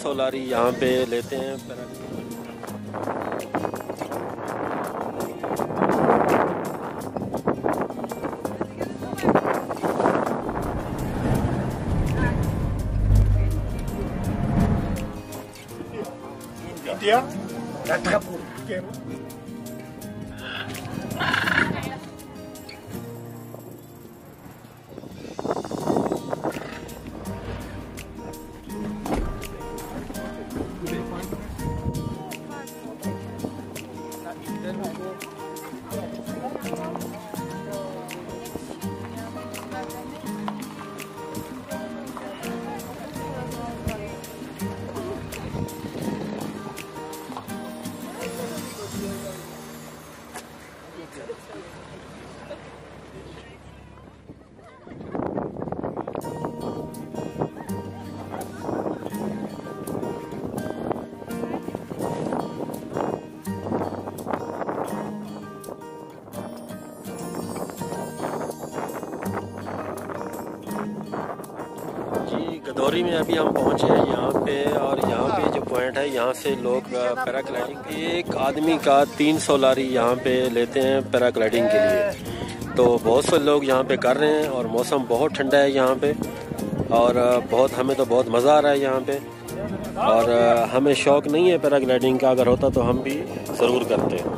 300 लारी यहाँ पे लेते हैं। गदौरी में अभी हम पहुंचे हैं यहाँ पे, और यहाँ पे जो पॉइंट है यहाँ से लोग पैराग्लाइडिंग, एक आदमी का 300 लारी यहाँ पे लेते हैं पैराग्लाइडिंग के लिए। तो बहुत से लोग यहाँ पे कर रहे हैं और मौसम बहुत ठंडा है यहाँ पे, और हमें तो बहुत मज़ा आ रहा है यहाँ पे। और हमें शौक़ नहीं है पैराग्लाइडिंग का, अगर होता तो हम भी ज़रूर करते।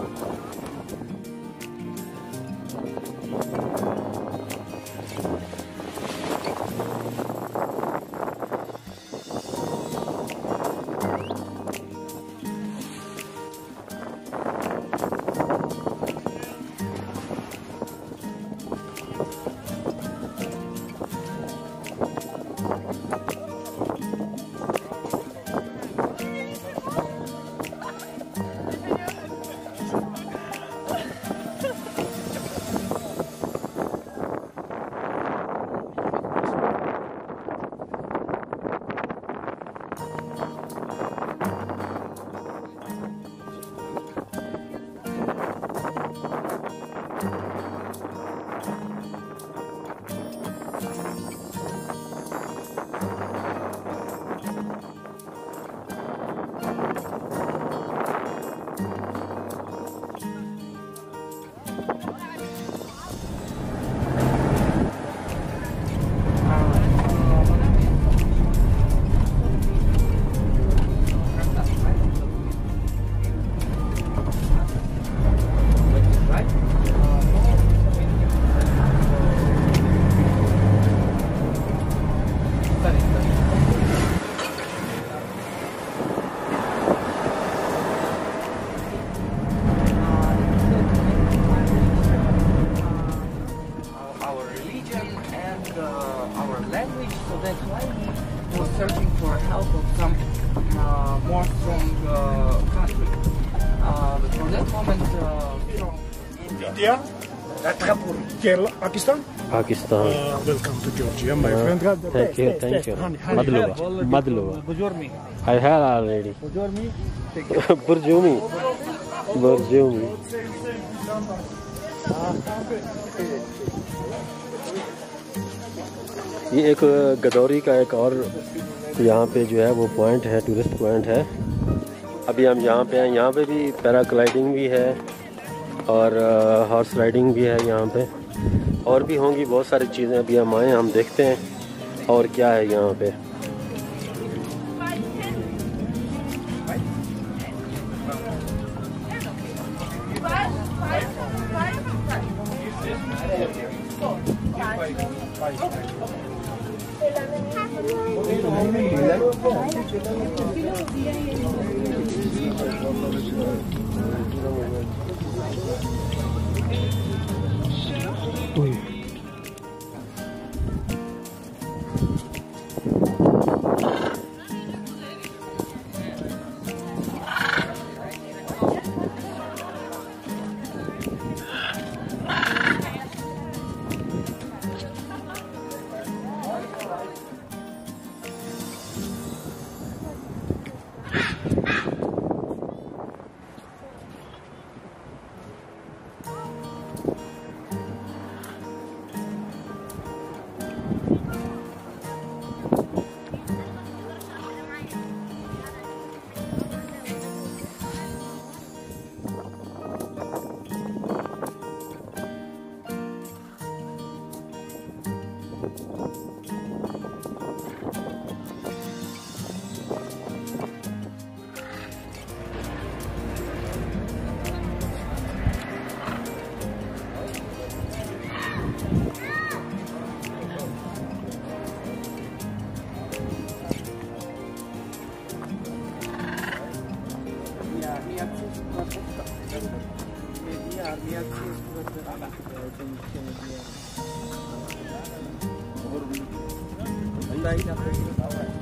Kerala, Pakistan. Pakistan. Welcome to Georgia, my friend. Thank you, thank you. Madluba. Bujurmi. I had already. Bujurmi. Burjumi. Burjumi. ये एक गदौरी का एक और यहाँ पे जो है वो पॉइंट है, टूरिस्ट पॉइंट है। अभी हम यहाँ पे हैं। यहाँ पे भी पैराग्लाइडिंग भी है और हॉर्स राइडिंग भी है यहाँ पे, और भी होंगी बहुत सारी चीज़ें। अभी हम आए, हम देखते हैं और क्या है यहाँ पे। Ini